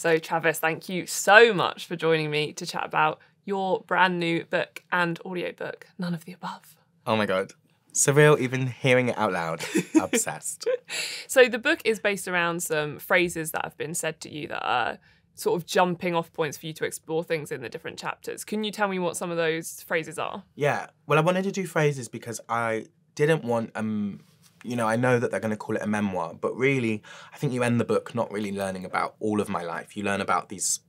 So Travis, thank you so much for joining me to chat about your brand new book and audiobook, None of the Above. Oh my God. Surreal, even hearing it out loud. Obsessed. So the book is based around some phrases that have been said to you that are sort of jumping off points for you to explore things in the different chapters. Can you tell me what some of those phrases are? Yeah. Well, I wanted to do phrases because I didn't want, I know that they're going to call it a memoir, but really, I think you end the book not really learning about all of my life. You learn about these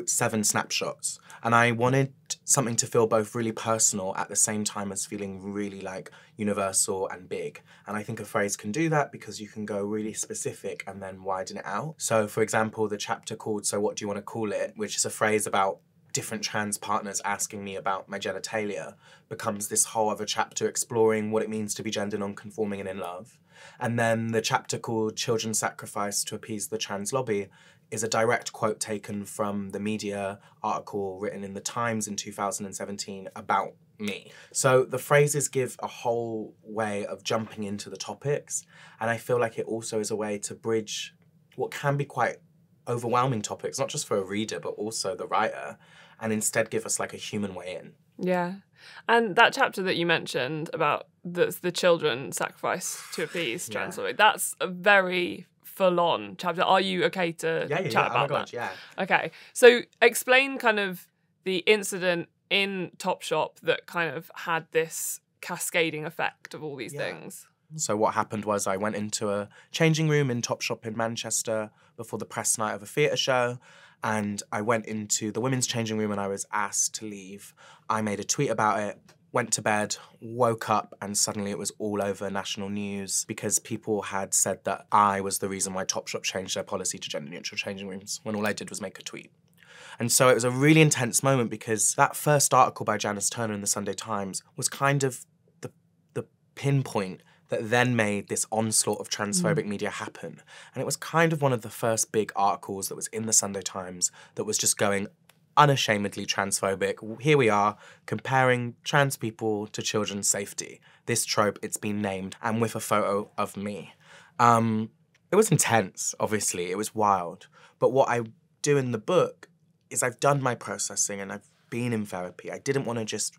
7 snapshots. And I wanted something to feel both really personal at the same time as feeling really like universal and big. And I think a phrase can do that because you can go really specific and then widen it out. So for example, the chapter called So What Do You Want to Call It, which is a phrase about different trans partners asking me about my genitalia, becomes this whole other chapter exploring what it means to be gender non-conforming and in love. And then the chapter called Children Sacrificed to Appease the Trans Lobby is a direct quote taken from the media article written in The Times in 2017 about me. So the phrases give a whole way of jumping into the topics, and I feel like it also is a way to bridge what can be quite overwhelming topics, not just for a reader, but also the writer, and instead give us like a human way in. Yeah. And that chapter that you mentioned about the children sacrifice to appease trans lobby, that's a very full-on chapter. Are you okay to chat about that? Yeah. Okay. So explain kind of the incident in Topshop that kind of had this cascading effect of all these things. So what happened was I went into a changing room in Topshop in Manchester before the press night of a theatre show, and I went into the women's changing room and I was asked to leave. I made a tweet about it, went to bed, woke up, and suddenly it was all over national news because people had said that I was the reason why Topshop changed their policy to gender-neutral changing rooms when all I did was make a tweet. And so it was a really intense moment because that first article by Janice Turner in the Sunday Times was kind of the pinpoint that then made this onslaught of transphobic media happen. And it was kind of one of the first big articles that was in the Sunday Times that was just going unashamedly transphobic. Here we are, comparing trans people to children's safety. This trope, it's been named, and with a photo of me. It was intense, obviously, it was wild. But what I do in the book is I've done my processing and I've been in therapy. I didn't want to just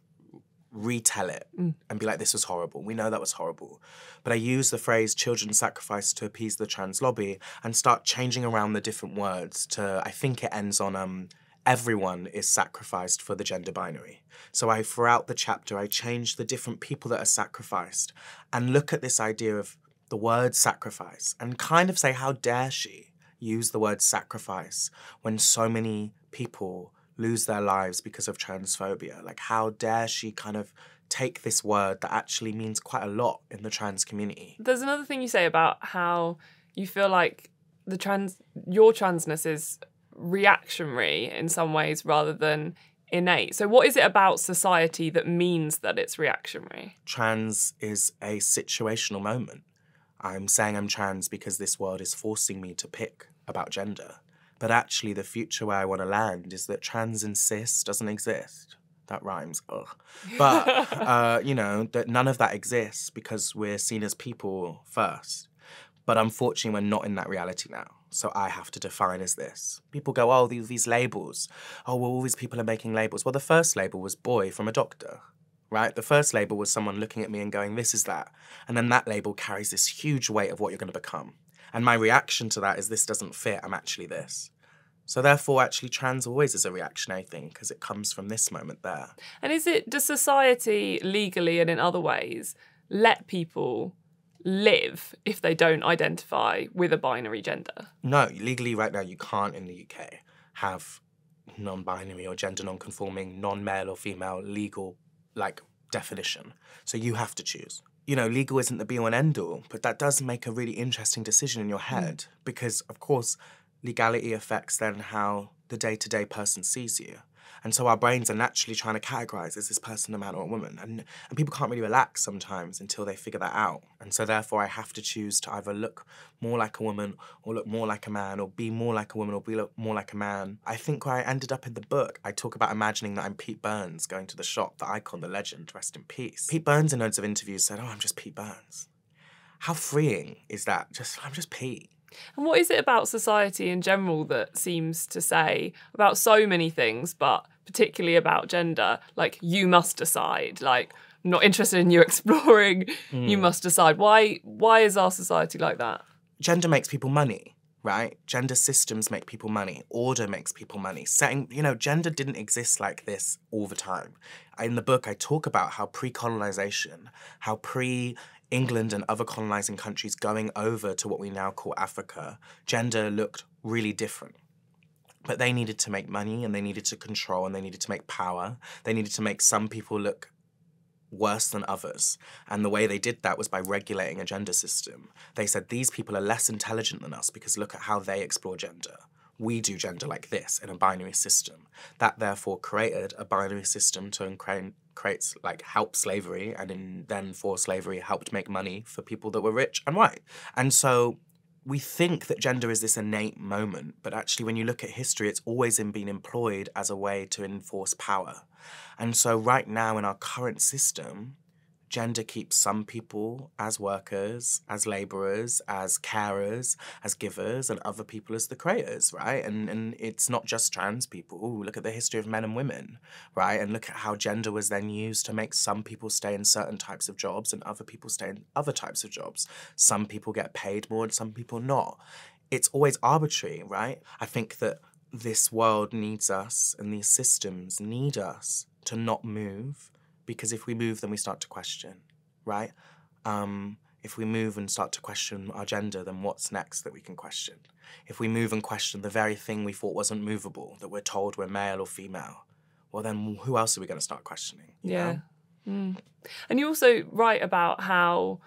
retell it and be like, this was horrible. We know that was horrible. But I use the phrase children sacrificed to appease the trans lobby and start changing around the different words to, I think it ends on everyone is sacrificed for the gender binary. So throughout the chapter, I change the different people that are sacrificed and look at this idea of the word sacrifice and kind of say, how dare she use the word sacrifice when so many people lose their lives because of transphobia? Like, how dare she kind of take this word that actually means quite a lot in the trans community? There's another thing you say about how you feel like your transness is reactionary in some ways rather than innate. So what is it about society that means that it's reactionary? Trans is a situational moment. I'm saying I'm trans because this world is forcing me to pick about gender. But actually, the future where I want to land is that trans and cis doesn't exist. That rhymes, ugh. But, that none of that exists because we're seen as people first. But unfortunately, we're not in that reality now. So I have to define as this. People go, oh, these labels. Oh, well, all these people are making labels. Well, the first label was boy from a doctor, right? The first label was someone looking at me and going, this is that. And then that label carries this huge weight of what you're going to become. And my reaction to that is this doesn't fit, I'm actually this. So therefore, actually, trans always is a reactionary thing because it comes from this moment there. And does society legally and in other ways let people live if they don't identify with a binary gender? No, legally right now you can't in the UK have non-binary or gender non-conforming, non-male or female legal definition. So you have to choose. Legal isn't the be-all and end-all, but that does make a really interesting decision in your head because, of course, legality affects then how the day-to-day person sees you. And so our brains are naturally trying to categorize, is this person a man or a woman? And people can't really relax sometimes until they figure that out. And so therefore I have to choose to either look more like a woman or look more like a man or be more like a woman or be more like a man. I think where I ended up in the book, I talk about imagining that I'm Pete Burns going to the shop, the icon, the legend, rest in peace. Pete Burns in loads of interviews said, oh, I'm just Pete Burns. How freeing is that? I'm just Pete. And what is it about society in general that seems to say about so many things, but particularly about gender, like, you must decide, like, I'm not interested in you exploring, you must decide. Why is our society like that? Gender makes people money, right? Gender systems make people money. Order makes people money. Gender didn't exist like this all the time. In the book, I talk about how pre-colonization, how England and other colonizing countries going over to what we now call Africa, gender looked really different. But they needed to make money, and they needed to control, and they needed to make power. They needed to make some people look worse than others. And the way they did that was by regulating a gender system. They said, these people are less intelligent than us because look at how they explore gender. We do gender like this in a binary system. That therefore created a binary system to help slavery, and then for slavery helped make money for people that were rich and white. And so we think that gender is this innate moment, but actually when you look at history, it's always been employed as a way to enforce power. And so right now in our current system, gender keeps some people as workers, as labourers, as carers, as givers, and other people as the creators, right? And it's not just trans people. Ooh, look at the history of men and women, right? And look at how gender was then used to make some people stay in certain types of jobs and other people stay in other types of jobs. Some people get paid more and some people not. It's always arbitrary, right? I think that this world needs us and these systems need us to not move, because if we move, then we start to question, right? If we move and start to question our gender, then what's next that we can question? If we move and question the very thing we thought wasn't movable, that we're told we're male or female, well, then who else are we going to start questioning? You know? And you also write about how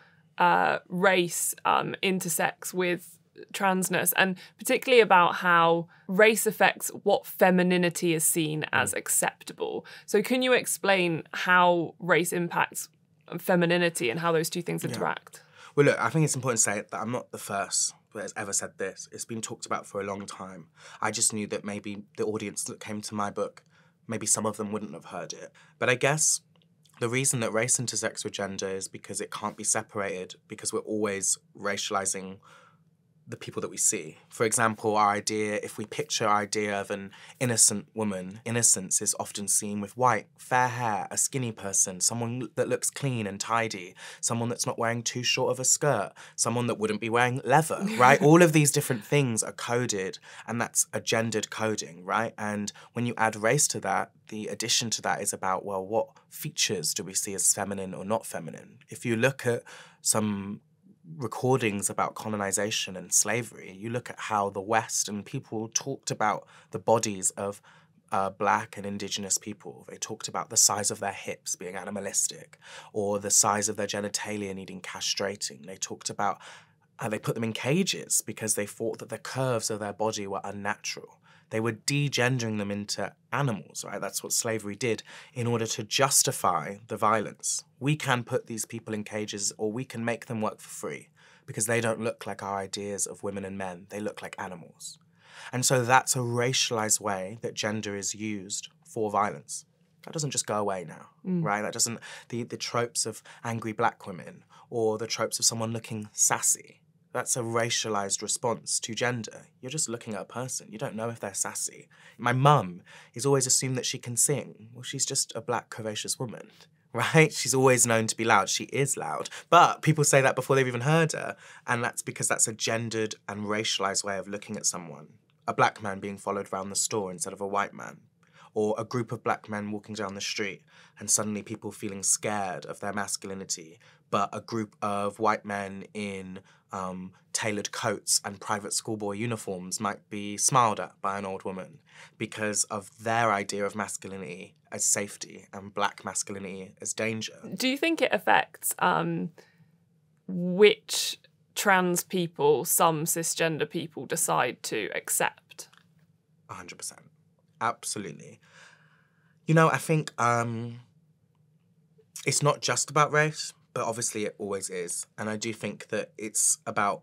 race intersects with transness, and particularly about how race affects what femininity is seen as acceptable. So can you explain how race impacts femininity and how those two things interact? Well, look, I think it's important to say that I'm not the first that has ever said this. It's been talked about for a long time. I just knew that maybe the audience that came to my book, maybe some of them wouldn't have heard it. But I guess the reason that race intersects with gender is because it can't be separated, because we're always racializing the people that we see. For example, if we picture our idea of an innocent woman, innocence is often seen with white, fair hair, a skinny person, someone that looks clean and tidy, someone that's not wearing too short of a skirt, someone that wouldn't be wearing leather, right? All of these different things are coded, and that's a gendered coding, right? And when you add race to that, the addition to that is about, well, what features do we see as feminine or not feminine? If you look at some recordings about colonization and slavery, you look at how the West and people talked about the bodies of Black and Indigenous people. They talked about the size of their hips being animalistic, or the size of their genitalia needing castrating. They talked about how they put them in cages because they thought that the curves of their body were unnatural. They were degendering them into animals, right? That's what slavery did in order to justify the violence. We can put these people in cages, or we can make them work for free because they don't look like our ideas of women and men. They look like animals. And so that's a racialized way that gender is used for violence. That doesn't just go away now, right? That doesn't, the tropes of angry Black women or the tropes of someone looking sassy, that's a racialized response to gender. You're just looking at a person. You don't know if they're sassy. My mum is always assumed that she can sing. Well, she's just a Black, curvaceous woman, right? She's always known to be loud. She is loud. But people say that before they've even heard her. And that's because that's a gendered and racialized way of looking at someone. A Black man being followed around the store instead of a white man. Or a group of Black men walking down the street and suddenly people feeling scared of their masculinity, but a group of white men in tailored coats and private schoolboy uniforms might be smiled at by an old woman because of their idea of masculinity as safety and Black masculinity as danger. Do you think it affects which trans people some cisgender people decide to accept? 100%. Absolutely. You know, I think it's not just about race, but obviously it always is. And I do think that it's about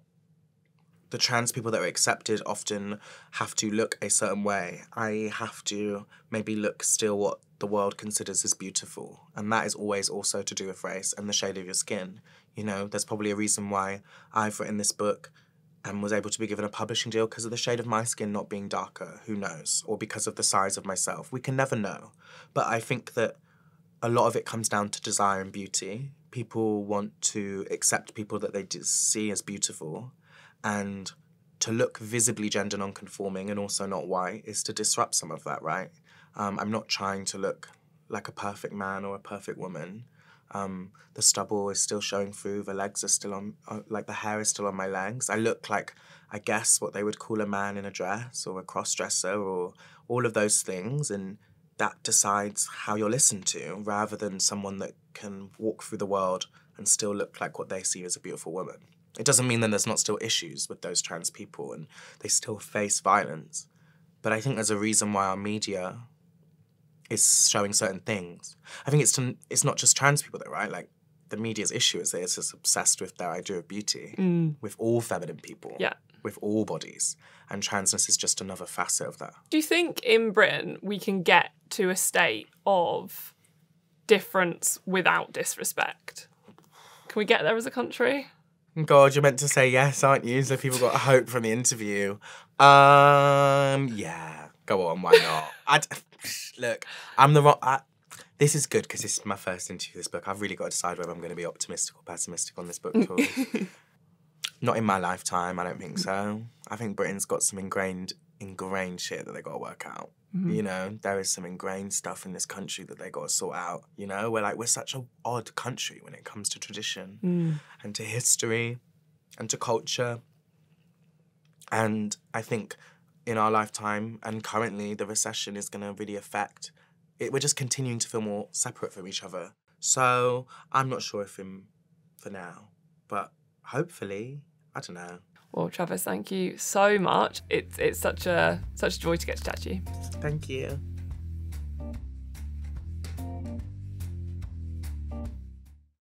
the trans people that are accepted often have to look a certain way. I have to maybe look still what the world considers as beautiful. And that is always also to do with race and the shade of your skin. You know, there's probably a reason why I've written this book and was able to be given a publishing deal because of the shade of my skin not being darker, who knows, or because of the size of myself. We can never know. But I think that a lot of it comes down to desire and beauty. People want to accept people that they see as beautiful, and to look visibly gender non-conforming and also not white is to disrupt some of that, right? I'm not trying to look like a perfect man or a perfect woman. The stubble is still showing through, the legs are still on, like the hair is still on my legs. I look like, I guess, what they would call a man in a dress or a cross-dresser or all of those things, and that decides how you're listened to rather than someone that can walk through the world and still look like what they see as a beautiful woman. It doesn't mean that there's not still issues with those trans people and they still face violence. But I think there's a reason why our media is showing certain things. I think it's not just trans people though, right? Like, the media's issue is that it's just obsessed with their idea of beauty, with all feminine people, with all bodies. And transness is just another facet of that. Do you think in Britain we can get to a state of difference without disrespect? Can we get there as a country? God, you're meant to say yes, aren't you? So people got hope from the interview. Yeah, go on, why not? Look, I'm the wrong... This is good because this is my first interview for this book. I've really got to decide whether I'm going to be optimistic or pessimistic on this book tour. Not in my lifetime, I don't think so. I think Britain's got some ingrained shit that they got to work out. You know, there is some ingrained stuff in this country that they got to sort out. You know, we're such an odd country when it comes to tradition and to history and to culture. And I think in our lifetime and currently the recession is going to really affect it. We're just continuing to feel more separate from each other. So I'm not sure if for now, but hopefully, I don't know. Well, Travis, thank you so much. It's such a joy to get to chat to you. Thank you.